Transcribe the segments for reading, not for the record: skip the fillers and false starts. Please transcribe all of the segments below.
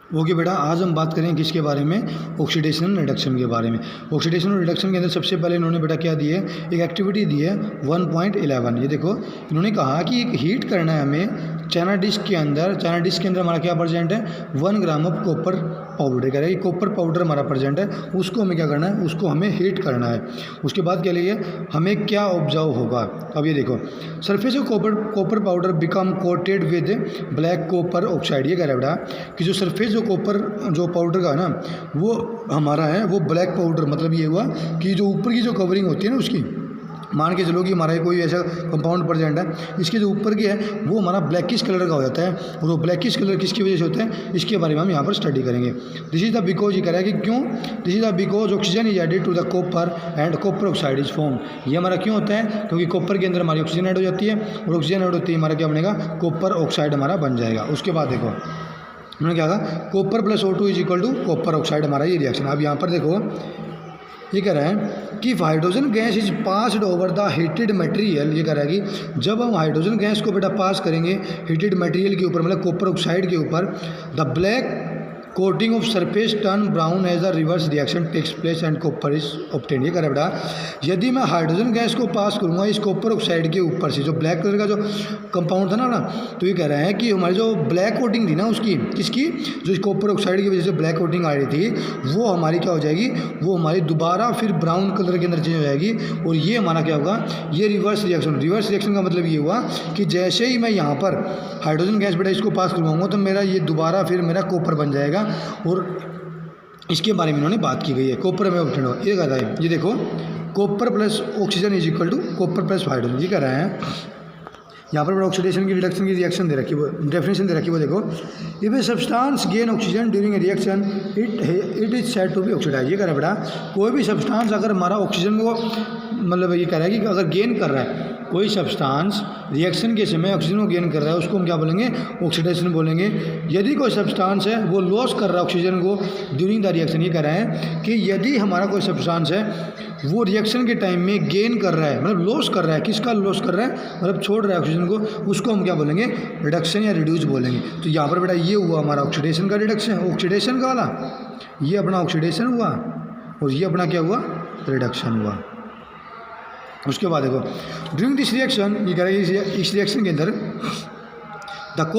Okay बेटा, आज हम बात करें किसके बारे में, ऑक्सीडेशन रिडक्शन के बारे में। ऑक्सीडेशन और रिडक्शन के अंदर सबसे पहले इन्होंने बेटा क्या दिए, एक एक्टिविटी दी है 1.11। ये देखो इन्होंने कहा कि एक हीट करना है हमें चाइना डिश के अंदर। चाइना डिश के अंदर हमारा क्या प्रेजेंट है, 1 ग्राम ऑफ कॉपर पाउडर। कह रहा है कि कॉपर पाउडर हमारा प्रेजेंट है, उसको हमें क्या करना है, उसको हमें हीट करना है। उसके बाद क्या लिए, हमें क्या ऑब्जर्व होगा। अब ये देखो, surface of copper powder become coated with black copper oxide. ये कह रहा है बेटा कि जो सरफेस कॉपर जो पाउडर का है ना, वो हमारा है वो ब्लैक पाउडर। मतलब ये हुआ कि जो ऊपर की जो कवरिंग होती है ना उसकी, मान के चलो कि हमारा कोई ऐसा कंपाउंड प्रेजेंट है, इसके जो ऊपर की है वो हमारा ब्लैकिश कलर का हो जाता है। और वो ब्लैकिश कलर किसकी वजह से होता है, इसके बारे में हम यहाँ पर स्टडी करेंगे। दिस इज द बिकॉज, ये कह रहा है कि क्यों, this is the because oxygen is added to the copper and copper oxide is form. ये हमारा क्यों होता है, क्योंकि कॉपर के अंदर हमारी ऑक्सीजन ऐड हो जाती है, और ऑक्सीजन ऐड होती है हमारा क्या बनेगा, कॉपर ऑक्साइड हमारा बन जाएगा। उसके बाद देखो उन्होंने क्या कहा, copper plus O2 is equal to copper oxide हमारा ये रिएक्शन। अब यहाँ पर देखो ये कह रहा है कि hydrogen gas is passed over the heated material. ये कह रहा है कि जब हम हाइड्रोजन गैस को बेटा पास करेंगे हीटेड मटेरियल के ऊपर, मतलब कॉपर ऑक्साइड के ऊपर, the black coating of surface turn brown as the reverse reaction takes place and copper is obtained. ये कह रहा है बेटा यदि मैं हाइड्रोजन गैस को पास करूंगा इस कॉपर ऑक्साइड के ऊपर से, जो ब्लैक कलर का जो कंपाउंड था ना, तो ये कह रहा है कि हमारी जो ब्लैक कोटिंग थी ना उसकी, किसकी, जो इस कॉपर ऑक्साइड की वजह से ब्लैक कोटिंग आ रही थी, वो हमारी क्या हो जाएगी, वो हमारी दोबारा फिर ब्राउन कलर के अंदर चेंज हो जाएगी। और ये हमारा क्या होगा, ये रिवर्स रिएक्शन का मतलब ये हुआ कि जैसे ही मैं यहाँ पर हाइड्रोजन गैस बेटा इसको पास करवाऊंगा तो मेरा ये दोबारा फिर मेरा कॉपर बन जाएगा। और इसके बारे में इन्होंने बात की गई है, कॉपर में ऑब्टेन हो। ये कहता है, ये देखो copper plus oxygen is equal to copper plus hydrogen. ये कह रहा है यहाँ पर ऑक्सीडेशन की रिडक्शन की रिएक्शन दे रखी, वो डेफिनेशन दे रखी, वो देखो, if a substance gain oxygen during a reaction it is said to be oxidize. ये कह रहा है बेटा कोई भी सब्सटेंस अगर हमारा ऑक्सीजन को, मतलब ये कह रहा है कि अगर गेन कर रहा है कोई सब्सटेंस रिएक्शन के समय ऑक्सीजन को गेन कर रहा है, उसको हम क्या बोलेंगे, ऑक्सीडेशन बोलेंगे। यदि कोई सब्सटेंस है वो लॉस कर रहा है ऑक्सीजन को ड्यूरिंग द रिएक्शन, ये कह रहा है कि यदि हमारा कोई सब्सटेंस है वो रिएक्शन के टाइम में गेन कर रहा है, मतलब लॉस कर रहा है, किसका लॉस कर रहा है, मतलब छोड़ रहा है ऑक्सीजन को, उसको हम क्या बोलेंगे, रिडक्शन या रिड्यूस बोलेंगे। तो यहाँ पर बेटा ये हुआ हमारा ऑक्सीडेशन का रिडक्शन, ऑक्सीडेशन का वाला, ये अपना ऑक्सीडेशन हुआ और ये अपना क्या हुआ, रिडक्शन हुआ। उसके बाद देखो ड्यूरिंग दिस रिएक्शन, ये कह रहा है इस रिएक्शन के अंदर the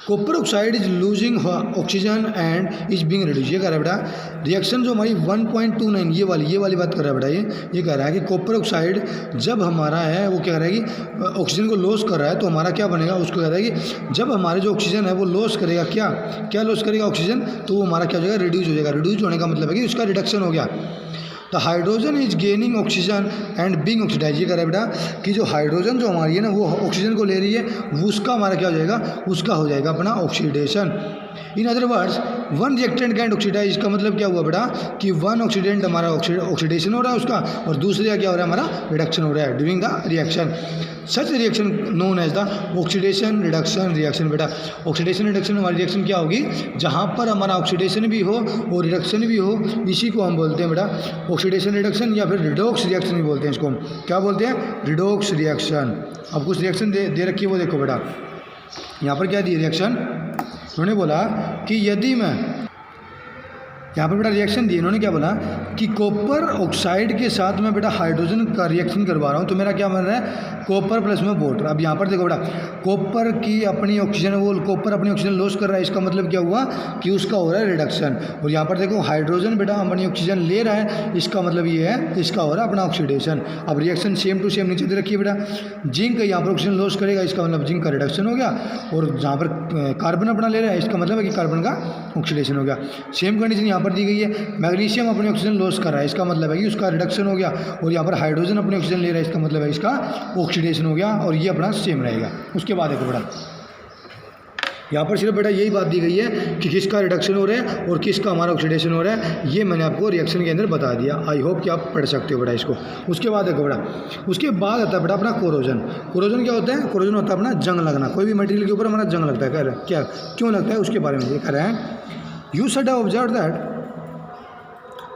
copper oxide is losing oxygen and is being reduce. ये कह रहा है बेटा रिएक्शन जो हमारी 1.29 ये वाली बात कर रहा है बेटा, ये कह रहा है कि कॉपर ऑक्साइड जब हमारा है वो क्या कर रहा है कि ऑक्सीजन को लॉस कर रहा है, तो हमारा क्या बनेगा, उसको कह रहा है कि जब हमारे जो ऑक्सीजन है वो लॉस करेगा, क्या लॉस करेगा ऑक्सीजन, तो वो हमारा क्या हो जाएगा, रिड्यूस हो जाएगा। रिड्यूस होने का मतलब है कि उसका रिडक्शन हो गया। The hydrogen is gaining oxygen and being oxidize. ये कह रहा है बेटा कि जो हाइड्रोजन जो हमारी है ना वो ऑक्सीजन को ले रही है, उसका हमारा क्या हो जाएगा, उसका हो जाएगा अपना oxidation. In other words one reactant can oxidize. इसका मतलब क्या हुआ बेटा कि वन ऑक्सीडेंट हमारा ऑक्सीडेशन हो रहा है उसका, और दूसरे का क्या हो रहा है, हमारा रिडक्शन हो रहा है during the reaction. Such reaction known as the oxidation reduction reaction. बेटा ऑक्सीडेशन रिडक्शन हमारी रिएक्शन क्या होगी, जहाँ पर हमारा ऑक्सीडेशन भी हो और रिडक्शन भी हो, इसी को हम बोलते हैं बेटा ऑक्सीडेशन रिडक्शन, या फिर रिडॉक्स रिएक्शन भी बोलते हैं। इसको हम क्या बोलते हैं, रिडॉक्स रिएक्शन। अब कुछ रिएक्शन दे रखी है, वो देखो बेटा यहाँ पर क्या दी रिएक्शन, उन्होंने बोला कि यदि मैं यहाँ पर बेटा रिएक्शन दी, इन्होंने क्या बोला कि कॉपर ऑक्साइड के साथ में बेटा हाइड्रोजन का रिएक्शन करवा रहा हूँ, तो मेरा क्या बन रहा है, कॉपर प्लस में वाटर। अब यहाँ पर देखो बेटा कॉपर की अपनी ऑक्सीजन, वो कॉपर अपनी ऑक्सीजन लॉस कर रहा है, इसका मतलब क्या हुआ कि उसका हो रहा है रिडक्शन। और यहाँ पर देखो हाइड्रोजन बेटा अपनी ऑक्सीजन ले रहा है, इसका मतलब ये है इसका हो रहा है अपना ऑक्सीडेशन। अब रिएक्शन सेम टू सेम नीचे दे रखिए बेटा, जिंक यहाँ पर ऑक्सीजन लॉस करेगा, इसका मतलब जिंक का रिडक्शन हो गया, और जहाँ पर कार्बन अपना ले रहा है, इसका मतलब है कि कार्बन का ऑक्सीडेशन हो गया। सेम कंडीशन यहाँ पर दी गई है, मैग्नीशियम अपनी ऑक्सीजन लॉस कर रहा है, इसका मतलब है कि उसका रिडक्शन हो गया, और यहाँ पर हाइड्रोजन अपनी ऑक्सीजन ले रहा है, इसका मतलब है इसका ऑक्सीडेशन हो गया, और ये अपना सेम रहेगा। उसके बाद देखो बेटा यहाँ पर सिर्फ बेटा यही बात दी गई है कि किसका रिडक्शन हो रहा है और किसका हमारा ऑक्सीडेशन हो रहा है, ये मैंने आपको रिएक्शन के अंदर बता दिया। आई होप कि आप पढ़ सकते हो बेटा इसको। उसके बाद देखो बेटा, उसके बाद आता है बेटा अपना कोरोजन। कोरोजन क्या होता है, कोरोजन होता है अपना जंग लगना, कोई भी मटेरियल के ऊपर हमारा जंग लगता है। कह रहे हैं क्या, क्यों लगता है, उसके बारे में ये कह रहे हैं, you should have observe that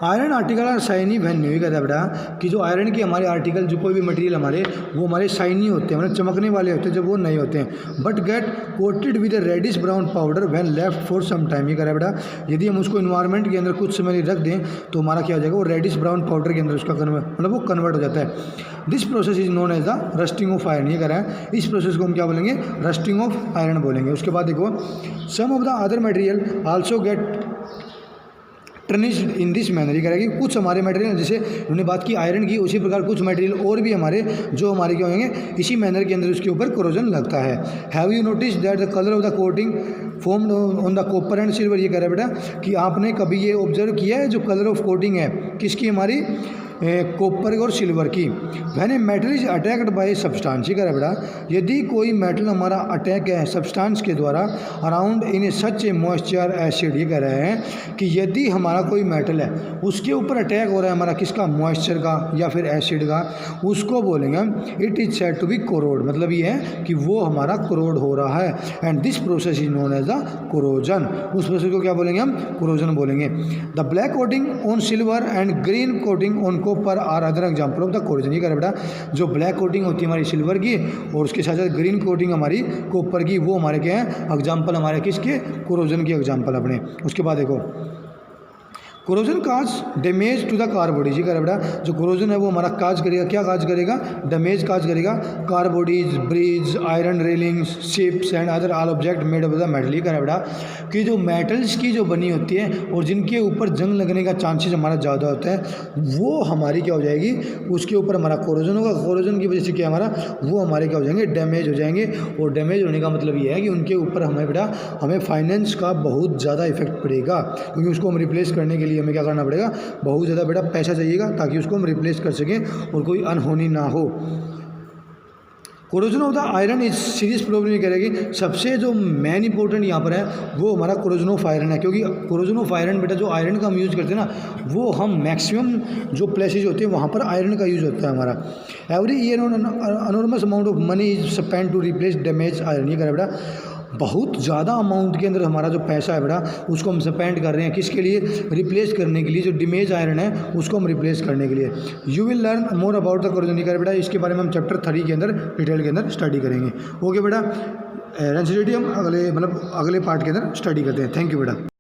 iron article are shiny when new, कहता है बेटा कि जो आयरन के हमारे आर्टिकल जो कोई भी मटेरियल हमारे वो हमारे शाइनी होते हैं, मतलब चमकने वाले होते हैं जब वो नए होते हैं, but get coated with reddish brown powder when left for some time. ये कह रहा है बेटा यदि हम उसको इन्वायरमेंट के अंदर कुछ समय लिए रख दें तो हमारा क्या हो जाएगा, वो रेडिश ब्राउन पाउडर के अंदर उसका मतलब वो कन्वर्ट हो जाता है। This process is known as the rusting of iron. ये कह रहा है इस प्रोसेस को हम क्या बोलेंगे, रस्टिंग ऑफ आयरन बोलेंगे। उसके बाद देखो some of the other material also get tarnished in this manner. ये कह रहा है कि कुछ हमारे मटेरियल, जैसे उन्होंने बात की आयरन की, उसी प्रकार कुछ मटेरियल और भी हमारे जो हमारे क्या होंगे इसी मैनर के अंदर उसके ऊपर कोरोजन लगता है। Have you notice that the colour of the coating formed on the copper and silver. ये कह रहा है बेटा कि आपने कभी ये ऑब्जर्व किया है जो कलर ऑफ कोटिंग है किसकी, हमारी कॉपर और सिल्वर की। When a metal is attacked by substance. ये कह रहा है बेटा यदि कोई मेटल हमारा अटैक है सब्सटेंस के द्वारा around in A such A moisture acid. ये कह रहे हैं कि यदि हमारा कोई मेटल है उसके ऊपर अटैक हो रहा है हमारा किसका, मॉइस्चर का या फिर एसिड का, उसको बोलेंगे हम it is said to be corrode. मतलब ये है कि वो हमारा कोरोड हो रहा है। And this process is known as the corrosion. उस प्रोसेस को क्या बोलेंगे हम, कोरोजन बोलेंगे। The black coating on silver and green coating on copper are other example of the corrosion. ये कह रहा है बेटा जो ब्लैक कोटिंग होती है हमारी सिल्वर की और उसके साथ साथ ग्रीन कोटिंग हमारी कॉपर की, वो हमारे क्या है, एग्जाम्पल हमारे किसके, कोरोजन की एग्जाम्पल अपने। उसके बाद देखो corrosion cause damage to the car bodies. ये कह रहा है बेटा जो कोरोजन है वो हमारा काज करेगा, क्या काज करेगा, डैमेज काज करेगा car bodies, bridge, iron railings, ships and other all object made of the metal. ये कह रहा है बेटा कि जो मेटल्स की जो बनी होती है और जिनके ऊपर जंग लगने का चांसेस हमारा ज़्यादा होता है वो हमारी क्या हो जाएगी, उसके ऊपर हमारा कोरोजन होगा। कोरोजन की वजह से क्या हमारा वो हमारे क्या हो जाएंगे, डैमेज हो जाएंगे। और डैमेज होने का मतलब ये है कि उनके ऊपर हमें बेटा हमें फाइनेंस का बहुत ज़्यादा इफेक्ट पड़ेगा, क्योंकि उसको हम रिप्लेस करने के लिए हमें क्या करना पड़ेगा, बहुत ज़्यादा बेटा पैसा चाहिएगा ताकि उसको हम रिप्लेस कर सकें और कोई अनहोनी ना हो। Corrosion of the iron is serious problem. ये करेगी सबसे जो मेन इंपॉर्टेंट यहाँ पर है वो हमारा कोरोजन ऑफ आयरन है, क्योंकि कोरोजन ऑफ आयरन बेटा जो आयरन का हम यूज़ करते हैं ना वो हम मैक्सिमम जो प्लेसेज होते हैं वहाँ पर आयरन का यूज़ होता है हमारा। Every year enormous amount of money is spend to replace damage iron. ये करे बेटा बहुत ज़्यादा अमाउंट के अंदर हमारा जो पैसा है बेटा उसको हम स्पेंड कर रहे हैं किसके लिए, रिप्लेस करने के लिए, जो डैमेज आयरन है उसको हम रिप्लेस करने के लिए। You will learn more about the corrosion. कर बेटा इसके बारे में हम चैप्टर 3 के अंदर डिटेल के अंदर स्टडी करेंगे। ओके बेटा, रेंसिडिटी हम अगले पार्ट के अंदर स्टडी करते हैं। थैंक यू बेटा।